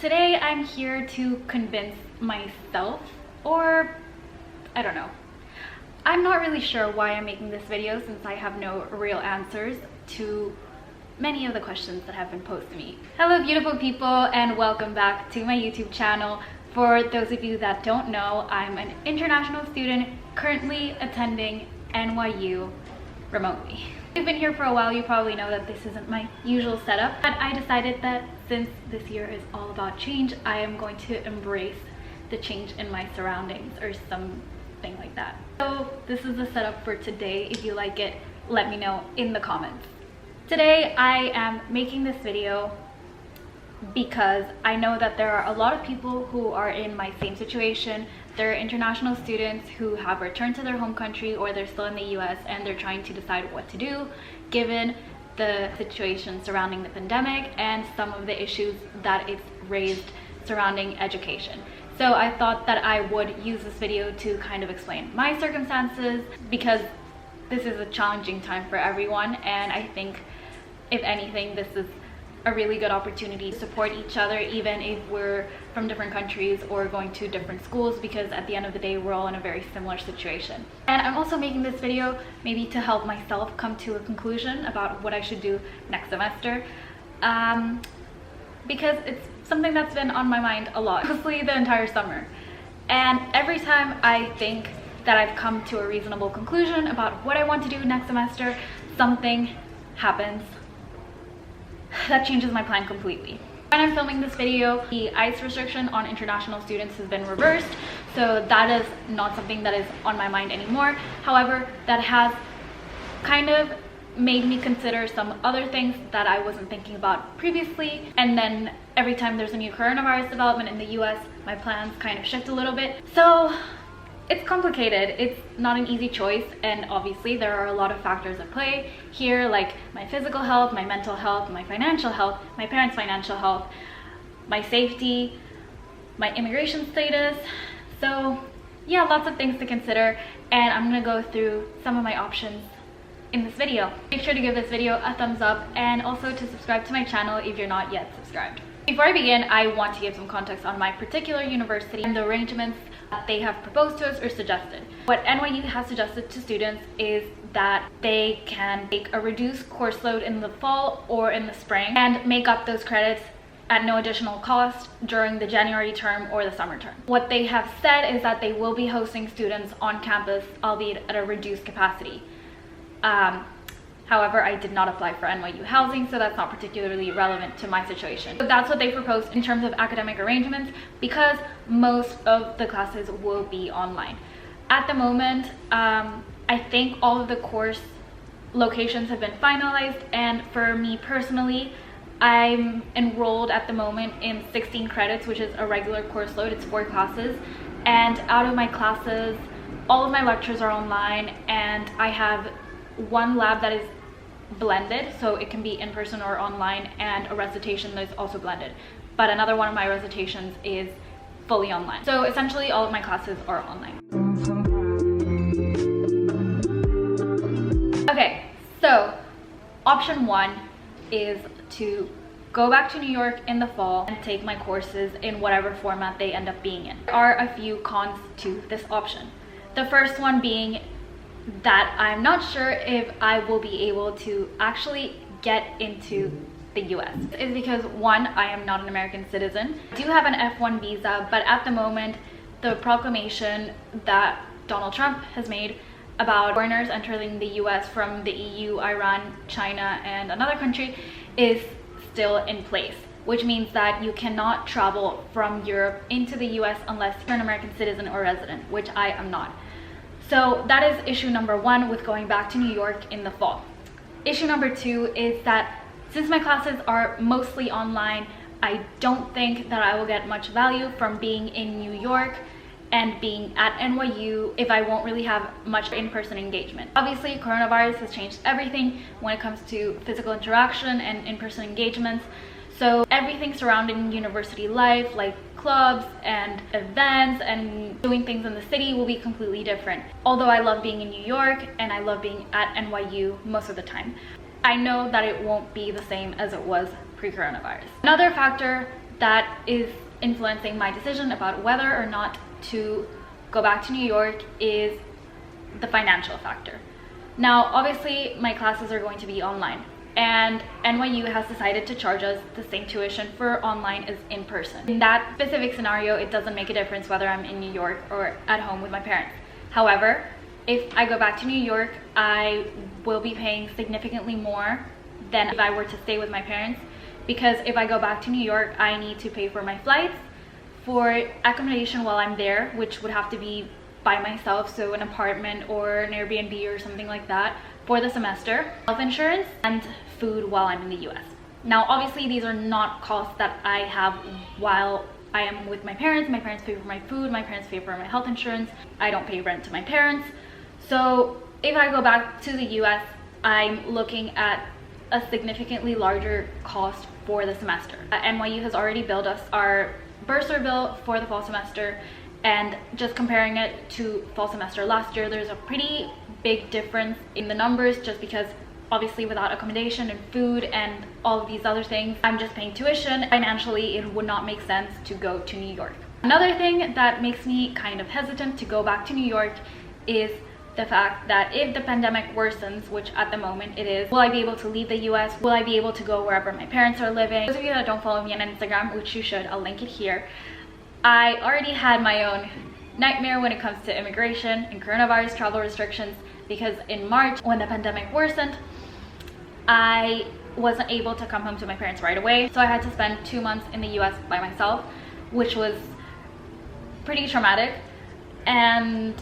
Today I'm here to convince myself, or I don't know. I'm not really sure why I'm making this video since I have no real answers to many of the questions that have been posed to me. Hello beautiful people, and welcome back to my YouTube channel. For those of you that don't know, I'm an international student currently attending NYU remotely. If you've been here for a while, you probably know that this isn't my usual setup, but I decided that since this year is all about change, I am going to embrace the change in my surroundings or something like that. So this is the setup for today. If you like it, let me know in the comments. Today I am making this video because I know that there are a lot of people who are in my same situation. They're international students who have returned to their home country, or they're still in the US and they're trying to decide what to do given the situation surrounding the pandemic and some of the issues that it's raised surrounding education. So I thought that I would use this video to kind of explain my circumstances, because this is a challenging time for everyone, and I think if anything, this is a really good opportunity to support each other, even if we're from different countries or going to different schools, because at the end of the day, we're all in a very similar situation. And I'm also making this video maybe to help myself come to a conclusion about what I should do next semester, because it's something that's been on my mind a lot, mostly the entire summer. And every time I think that I've come to a reasonable conclusion about what I want to do next semester, something happens that changes my plan completely. When I'm filming this video, the ICE restriction on international students has been reversed, so that is not something that is on my mind anymore. However, that has kind of made me consider some other things that I wasn't thinking about previously, and then every time there's a new coronavirus development in the US, my plans kind of shift a little bit. So it's complicated. It's not an easy choice, and obviously there are a lot of factors at play here, like my physical health, my mental health, my financial health, my parents' financial health, my safety, my immigration status. So yeah, lots of things to consider, and I'm gonna go through some of my options in this video. Make sure to give this video a thumbs up, and also to subscribe to my channel if you're not yet subscribed. Before I begin, I want to give some context on my particular university and the arrangements that they have proposed to us or suggested. What NYU has suggested to students is that they can take a reduced course load in the fall or in the spring and make up those credits at no additional cost during the January term or the summer term. What they have said is that they will be hosting students on campus, albeit at a reduced capacity. However, I did not apply for NYU housing, so that's not particularly relevant to my situation. But that's what they proposed in terms of academic arrangements, because most of the classes will be online. At the moment, I think all of the course locations have been finalized, and for me personally, I'm enrolled at the moment in 16 credits, which is a regular course load. It's 4 classes, and out of my classes, all of my lectures are online, and I have one lab that is blended, so it can be in person or online, and a recitation that is also blended, but another one of my recitations is fully online. So essentially all of my classes are online. Okay, so option 1 is to go back to New York in the fall and take my courses in whatever format they end up being in. There are a few cons to this option. The first one being that I'm not sure if I will be able to actually get into the US. It's because, one, I am not an American citizen. I do have an F1 visa, but at the moment, the proclamation that Donald Trump has made about foreigners entering the US from the EU, Iran, China, and another country is still in place, which means that you cannot travel from Europe into the US unless you're an American citizen or resident, which I am not. So that is issue number 1 with going back to New York in the fall. Issue number 2 is that since my classes are mostly online, I don't think that I will get much value from being in New York and being at NYU if I won't really have much in-person engagement. Obviously, coronavirus has changed everything when it comes to physical interaction and in-person engagements. So everything surrounding university life, like clubs and events and doing things in the city, will be completely different. Although I love being in New York and I love being at NYU most of the time, I know that it won't be the same as it was pre-coronavirus. Another factor that is influencing my decision about whether or not to go back to New York is the financial factor. Now, obviously, my classes are going to be online, and NYU has decided to charge us the same tuition for online as in person. In that specific scenario, it doesn't make a difference whether I'm in New York or at home with my parents. However, if I go back to New York, I will be paying significantly more than if I were to stay with my parents, because if I go back to New York, I need to pay for my flights, for accommodation while I'm there, which would have to be by myself, so an apartment or an Airbnb or something like that for the semester, health insurance, and food while I'm in the US. Now, obviously, these are not costs that I have while I am with my parents. My parents pay for my food, my parents pay for my health insurance. I don't pay rent to my parents. So if I go back to the US, I'm looking at a significantly larger cost for the semester. NYU has already billed us our bursar bill for the fall semester, and just comparing it to fall semester last year, there's a pretty big difference in the numbers, just because obviously without accommodation and food and all of these other things, I'm just paying tuition. Financially, it would not make sense to go to New York. Another thing that makes me kind of hesitant to go back to New York is the fact that if the pandemic worsens, which at the moment it is, will I be able to leave the US? Will I be able to go wherever my parents are living? Those of you that don't follow me on Instagram, which you should, I'll link it here. I already had my own nightmare when it comes to immigration and coronavirus travel restrictions, because in March, when the pandemic worsened, I wasn't able to come home to my parents right away. So I had to spend 2 months in the US by myself, which was pretty traumatic. And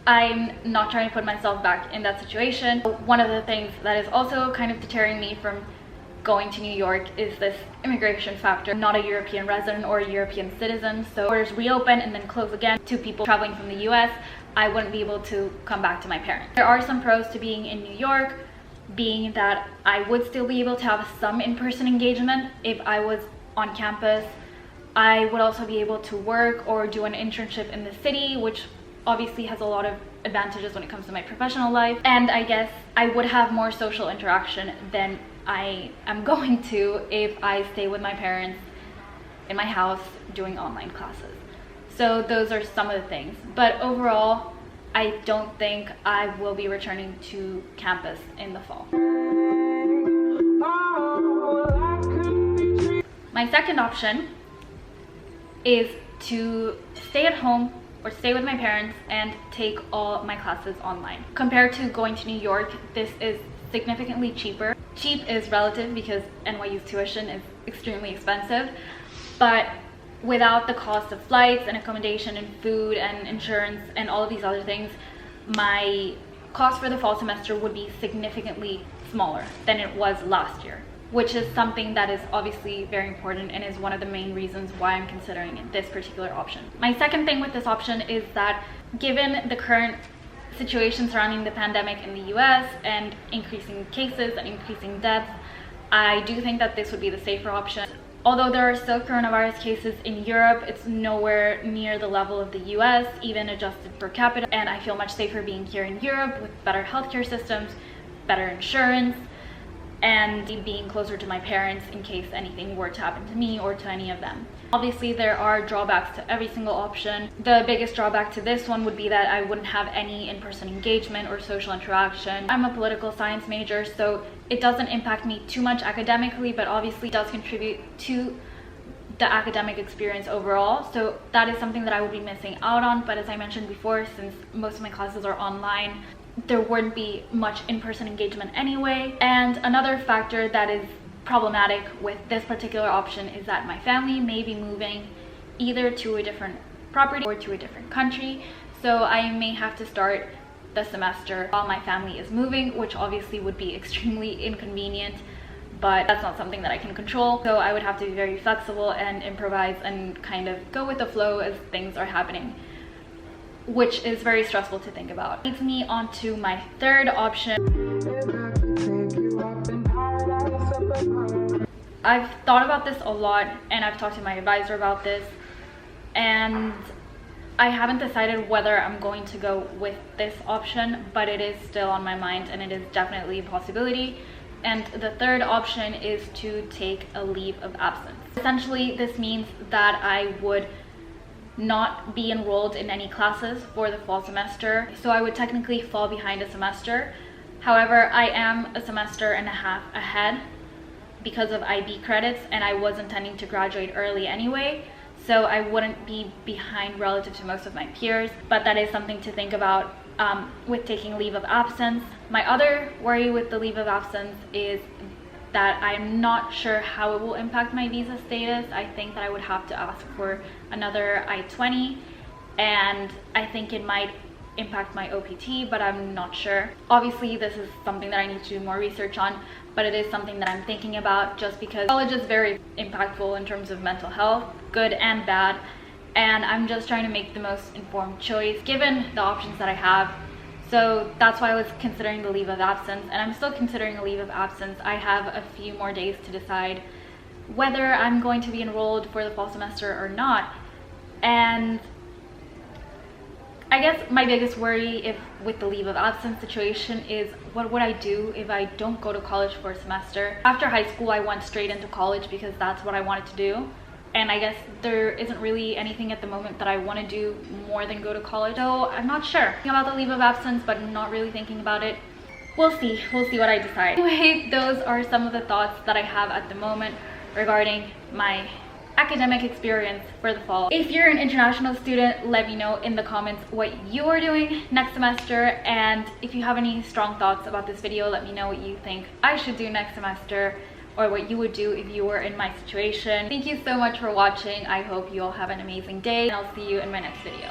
I'm not trying to put myself back in that situation. One of the things that is also kind of deterring me from going to New York is this immigration factor. I'm not a European resident or a European citizen, so borders reopen and then close again to people traveling from the US, I wouldn't be able to come back to my parents. There are some pros to being in New York, being that I would still be able to have some in-person engagement if I was on campus. I would also be able to work or do an internship in the city, which obviously has a lot of advantages when it comes to my professional life. And I guess I would have more social interaction than I am going to if I stay with my parents in my house doing online classes. So those are some of the things. But overall, I don't think I will be returning to campus in the fall. My second option is to stay at home or stay with my parents and take all my classes online. Compared to going to New York, this is significantly cheaper. Cheap is relative because NYU's tuition is extremely expensive, but without the cost of flights and accommodation and food and insurance and all of these other things, my cost for the fall semester would be significantly smaller than it was last year, which is something that is obviously very important and is one of the main reasons why I'm considering this particular option. My second thing with this option is that given the current situation surrounding the pandemic in the US and increasing cases and increasing deaths, I do think that this would be the safer option. Although there are still coronavirus cases in Europe, it's nowhere near the level of the US, even adjusted per capita, and I feel much safer being here in Europe with better healthcare systems, better insurance, and being closer to my parents in case anything were to happen to me or to any of them. Obviously, there are drawbacks to every single option. The biggest drawback to this one would be that I wouldn't have any in-person engagement or social interaction. I'm a political science major, so it doesn't impact me too much academically, but obviously does contribute to the academic experience overall. So that is something that I would be missing out on. But as I mentioned before, since most of my classes are online, there wouldn't be much in-person engagement anyway. And another factor that is problematic with this particular option is that my family may be moving either to a different property or to a different country. So I may have to start the semester while my family is moving, which obviously would be extremely inconvenient, but that's not something that I can control. So I would have to be very flexible and improvise and kind of go with the flow as things are happening, which is very stressful to think about. Leads me on to my third option. I've thought about this a lot and I've talked to my advisor about this, and I haven't decided whether I'm going to go with this option, but it is still on my mind and it is definitely a possibility. And the third option is to take a leave of absence. Essentially, this means that I would not be enrolled in any classes for the fall semester, so I would technically fall behind a semester. However, I am a semester and a half ahead because of IB credits, and I was intending to graduate early anyway, so I wouldn't be behind relative to most of my peers. But that is something to think about with taking leave of absence. My other worry with the leave of absence is that I'm not sure how it will impact my visa status. I think that I would have to ask for another I-20, and I think it might impact my OPT, but I'm not sure. Obviously, this is something that I need to do more research on, but it is something that I'm thinking about just because college is very impactful in terms of mental health, good and bad, and I'm just trying to make the most informed choice given the options that I have. So that's why I was considering the leave of absence, and I'm still considering a leave of absence. I have a few more days to decide whether I'm going to be enrolled for the fall semester or not. And I guess my biggest worry with the leave of absence situation is what would I do if I don't go to college for a semester? After high school, I went straight into college because that's what I wanted to do. And I guess there isn't really anything at the moment that I want to do more than go to college. So I'm not sure about the leave of absence, but not really thinking about it. We'll see what I decide. Anyway, those are some of the thoughts that I have at the moment regarding my academic experience for the fall. If you're an international student, let me know in the comments what you are doing next semester, and if you have any strong thoughts about this video, let me know what you think I should do next semester, or what you would do if you were in my situation. Thank you so much for watching. I hope you all have an amazing day, and I'll see you in my next video.